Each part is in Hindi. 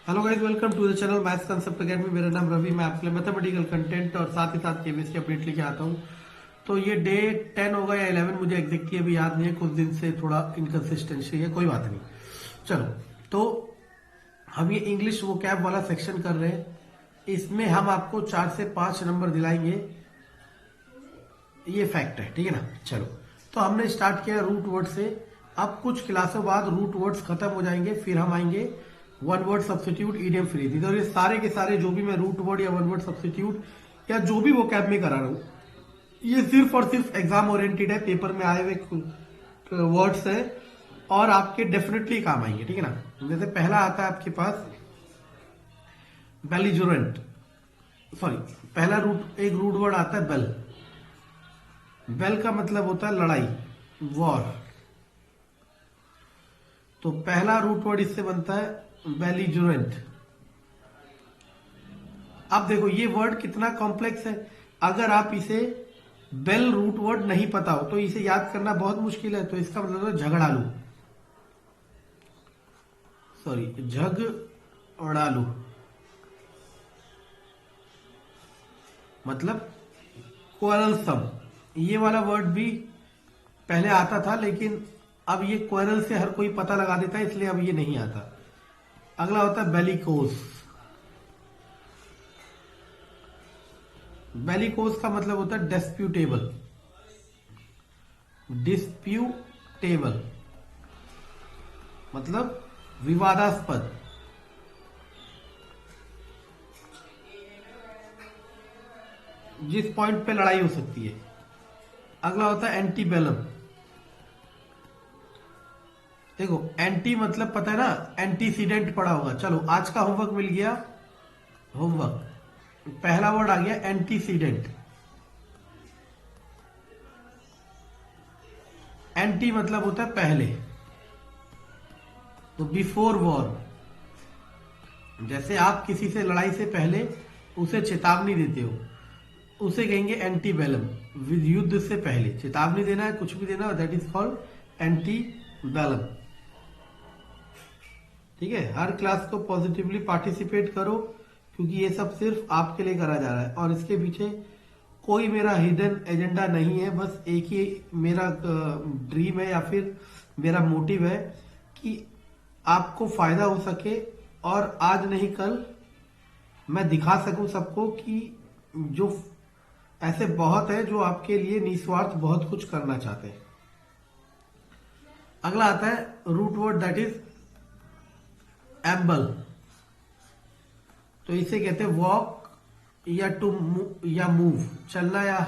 Hello guys, welcome to the channel maths concept academy. मेरा नाम रवि। मैं आपके लिए मैथमेटिकल कंटेंट और साथ ही साथ केबीएस की अपडेट लेके आता हूँ। तो ये डे 10 होगा या 11, मुझे एग्जैक्टली अभी याद नहीं है। कुछ दिन से थोड़ा इनकंसिस्टेंसी है, कोई बात नहीं। चलो, तो हम ये इंग्लिश वो कैब वाला सेक्शन कर रहे हैं। इसमें हम आपको 4 से 5 नंबर दिलाएंगे, ये फैक्ट है, ठीक है ना। चलो, तो हमने स्टार्ट किया रूट वर्ड से। अब कुछ क्लासों बाद रूट वर्ड्स खत्म हो जाएंगे, फिर हम आएंगे one word substitute, idiom, phrase. और ये सारे के सारे जो भी मैं रूट वर्ड या वन वर्ड सब्स्टिट्यूट या जो भी वो कैब में करा रहा हूं, ये सिर्फ और सिर्फ एग्जाम ओरिएंटेड है, पेपर में आए हुए वर्ड्स है और आपके डेफिनेटली काम आएंगे, ठीक है ना। जैसे पहला आता है आपके पास बेलिजुरेंट, सॉरी, पहला एक रूट वर्ड आता है बेल। बेल का मतलब होता है लड़ाई, वॉर। तो पहला रूट वर्ड इससे बनता है बेलिजुरेंट। अब देखो ये वर्ड कितना कॉम्प्लेक्स है। अगर आप इसे बेल रूट वर्ड नहीं पता हो तो इसे याद करना बहुत मुश्किल है। तो इसका मतलब है झगड़ालू, सॉरी, झगड़ालू मतलब क्वारलसम। ये वाला वर्ड भी पहले आता था, लेकिन अब ये क्वारल से हर कोई पता लगा देता है, इसलिए अब ये नहीं आता। अगला होता है बेलिकोस। बेलिकोस का मतलब होता है डिस्प्यूटेबल, डिस्प्यूटेबल मतलब विवादास्पद। जिस पॉइंट पे लड़ाई हो सकती है। अगला होता है एंटीबेलम। देखो एंटी मतलब पता है ना, एंटीसीडेंट पढ़ा होगा। चलो आज का होमवर्क मिल गया। होमवर्क पहला वर्ड आ गया एंटीसीडेंट। एंटी मतलब होता है पहले, तो बिफोर वॉर। जैसे आप किसी से लड़ाई से पहले उसे चेतावनी देते हो, उसे कहेंगे एंटीबेलम। विद युद्ध से पहले चेतावनी देना है, कुछ भी देना, दैट इज कॉल्ड एंटीबेलम। ठीक है, हर क्लास को पॉजिटिवली पार्टिसिपेट करो, क्योंकि ये सब सिर्फ आपके लिए करा जा रहा है और इसके पीछे कोई मेरा हिडन एजेंडा नहीं है। बस एक ही मेरा ड्रीम है या फिर मेरा मोटिव है कि आपको फायदा हो सके और आज नहीं कल मैं दिखा सकूं सबको कि जो ऐसे बहुत है जो आपके लिए निस्वार्थ बहुत कुछ करना चाहते हैं। अगला आता है रूट वर्ड, दैट इज एम्बल। तो इसे कहते हैं वॉक या टू या मूव, चलना या,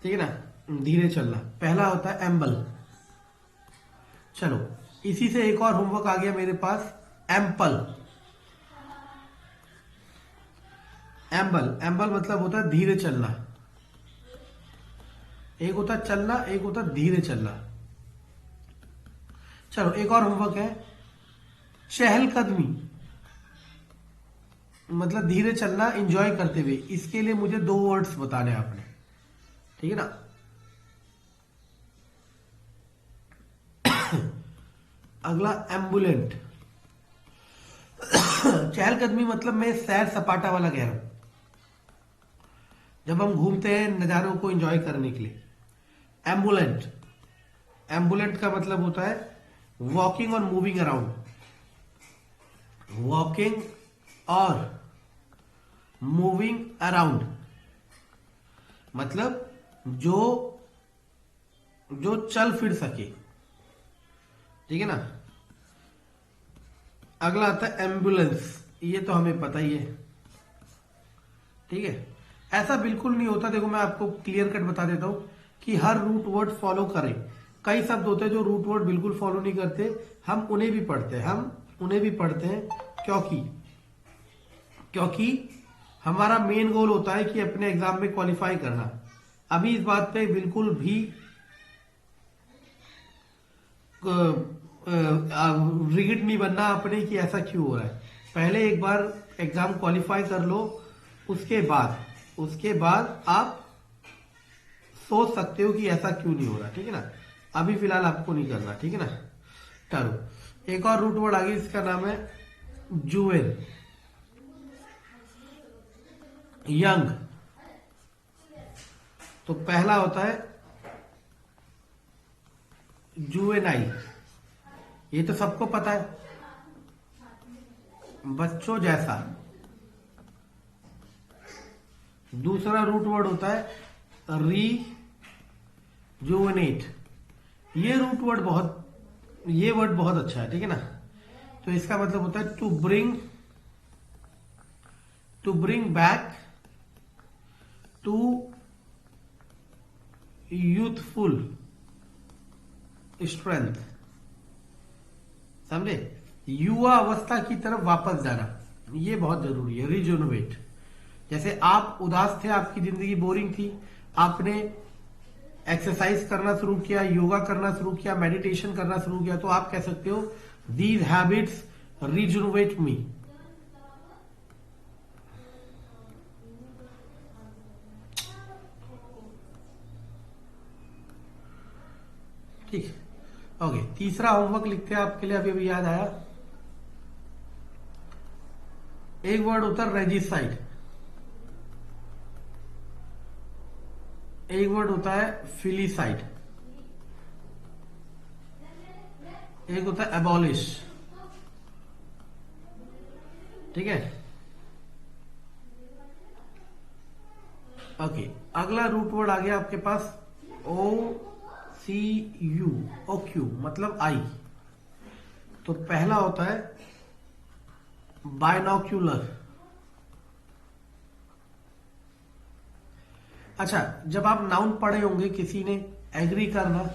ठीक है ना, धीरे चलना। पहला होता है एम्बल। चलो इसी से एक और होमवर्क आ गया मेरे पास, एम्पल। एम्बल, एम्बल मतलब होता है धीरे चलना। एक होता है चलना, एक होता है धीरे चलना। चलो एक और होमवर्क है, चहलकदमी मतलब धीरे चलना एंजॉय करते हुए। इसके लिए मुझे 2 वर्ड्स बताने हैं आपने, ठीक है ना। अगला एम्बुलेंट। चहलकदमी मतलब मैं सैर सपाटा वाला कह रहा हूं, जब हम घूमते हैं नजारों को एंजॉय करने के लिए। एम्बुलेंट, एम्बुलेंट का मतलब होता है वॉकिंग और मूविंग अराउंड। वॉकिंग और मूविंग अराउंड मतलब जो जो चल फिर सके, ठीक है ना। अगला आता है एम्बुलेंस। ये तो हमें पता ही है, ठीक है। ऐसा बिल्कुल नहीं होता। देखो मैं आपको क्लियर कट बता देता हूं कि हर रूट वर्ड फॉलो करें। कई शब्द होते हैं जो रूट वर्ड बिल्कुल फॉलो नहीं करते, हम उन्हें भी पढ़ते हैं। क्योंकि हमारा मेन गोल होता है कि अपने एग्जाम में क्वालिफाई करना। अभी इस बात पे बिल्कुल भी रिगिड नहीं बनना अपने कि ऐसा क्यों हो रहा है। पहले एक बार एग्जाम क्वालिफाई कर लो, उसके बाद आप सोच सकते हो कि ऐसा क्यों नहीं हो रहा, ठीक है ना। अभी फिलहाल आपको नहीं करना, ठीक है ना। चलो एक और रूट वर्ड आ गया, इसका नाम है जुवेन, यंग। तो पहला होता है जुवेनाइल, ये तो सबको पता है, बच्चों जैसा। दूसरा रूट वर्ड होता है रीजुवेनेट। ये रूट वर्ड ये वर्ड बहुत अच्छा है, ठीक है ना। तो इसका मतलब होता है to bring back to youthful strength, समझे, युवा अवस्था की तरफ वापस जाना, ये बहुत जरूरी है। रिजुनोवेट, जैसे आप उदास थे, आपकी जिंदगी बोरिंग थी, आपने एक्सरसाइज करना शुरू किया, योगा करना शुरू किया, मेडिटेशन करना शुरू किया, तो आप कह सकते हो दीज हैबिट्स रिजुनोवेट मी। ठीक, ओके। तीसरा होमवर्क लिखते हैं आपके लिए, अभी अभी याद आया। एक वर्ड होता है रेजिसाइड, एक वर्ड होता है फिलिसाइड, एक होता है एबॉलिश, ठीक है। ओके, अगला रूट वर्ड आ गया आपके पास OCU, OQ मतलब आई। तो पहला होता है बायनोक्यूलर। अच्छा, जब आप नाउन पढ़े होंगे, किसी ने एग्री करना,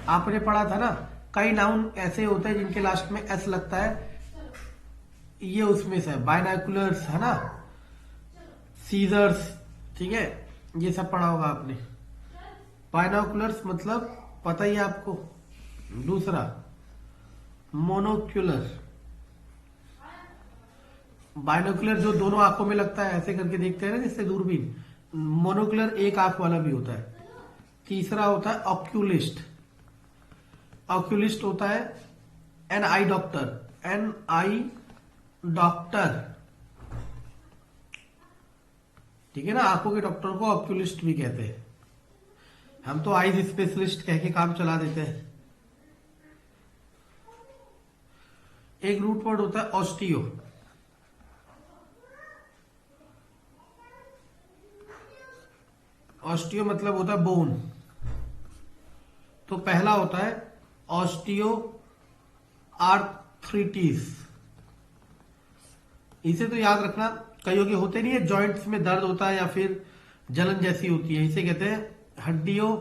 आपने पढ़ा था ना, कई नाउन ऐसे होते हैं जिनके लास्ट में एस लगता है, ये उसमें से बायनोक्यूलर्स है ना, सीजर्स, ठीक है, ये सब पढ़ा होगा आपने। बायनोक्यूलर्स मतलब पता ही है आपको। दूसरा मोनोक्यूलर, बायनोक्यूलर जो दोनों आंखों में लगता है, ऐसे करके देखते हैं ना जिससे दूरबीन। मोनोक्यूलर एक आंख वाला भी होता है। तीसरा होता है ऑक्यूलिस्ट, ऑक्यूलिस्ट होता है एन आई डॉक्टर, ठीक है ना, आंखों के डॉक्टर को ऑक्यूलिस्ट भी कहते हैं। हम तो आईज स्पेशलिस्ट कह के काम चला देते हैं। एक रूट वर्ड होता है ऑस्टियो, ऑस्टियो मतलब होता है बोन। तो पहला होता है ऑस्टियो आर्थ्रिटिस, इसे तो याद रखना, कईयों के होते नहीं है, जॉइंट्स में दर्द होता है या फिर जलन जैसी होती है, इसे कहते हैं हड्डियों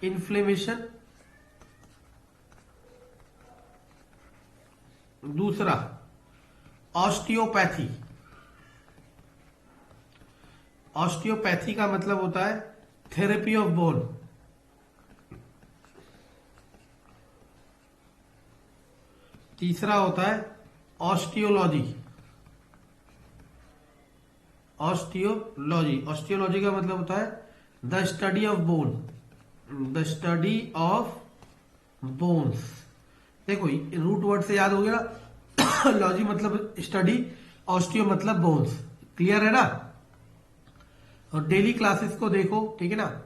इन्फ्लेमेशन। दूसरा ऑस्टियोपैथी, ऑस्टियोपैथी का मतलब होता है थेरेपी ऑफ बोन। तीसरा होता है ऑस्टियोलॉजी, ऑस्टियोलॉजी का मतलब होता है the study of bone, the study of bones. देखो रूट वर्ड से याद हो गया, लॉजी मतलब स्टडी, ऑस्टियो मतलब बोन्स, क्लियर है ना। और डेली क्लासेस को देखो, ठीक है ना।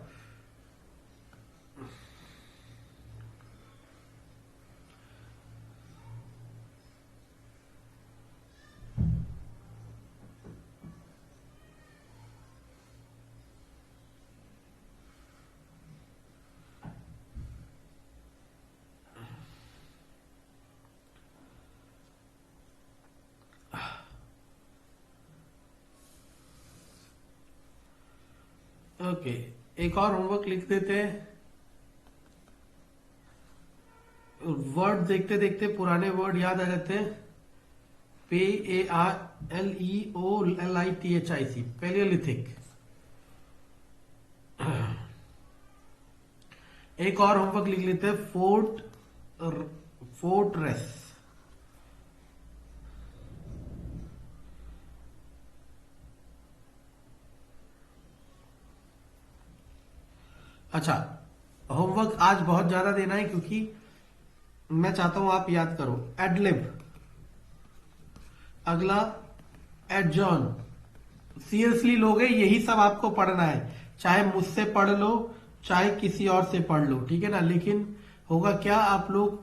ओके, एक और होमवर्क लिख देते हैं। वर्ड देखते देखते पुराने वर्ड याद आ जाते हैं। PALEOLITHIC, Palaeolithic. एक और होमवर्क लिख लेते हैं, फोर्ट्रेस। अच्छा, होमवर्क आज बहुत ज्यादा देना है क्योंकि मैं चाहता हूं आप याद करो। एडलिब, अगला एडजॉन। सीरियसली लोगे, यही सब आपको पढ़ना है, चाहे मुझसे पढ़ लो चाहे किसी और से पढ़ लो, ठीक है ना। लेकिन होगा क्या, आप लोग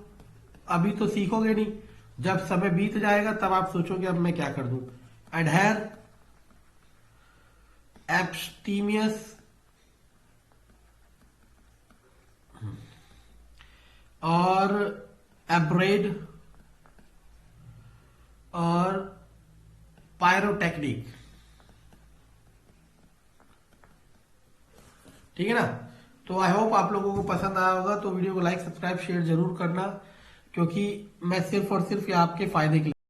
अभी तो सीखोगे नहीं, जब समय बीत जाएगा तब आप सोचोगे अब मैं क्या कर दूं। एडहेर, एब्स्टीमियस और एब्रेड और पायरोटेक्निक, ठीक है ना। तो आई होप आप लोगों को पसंद आया होगा, तो वीडियो को लाइक सब्सक्राइब शेयर जरूर करना, क्योंकि मैं सिर्फ और सिर्फ ये आपके फायदे के लिए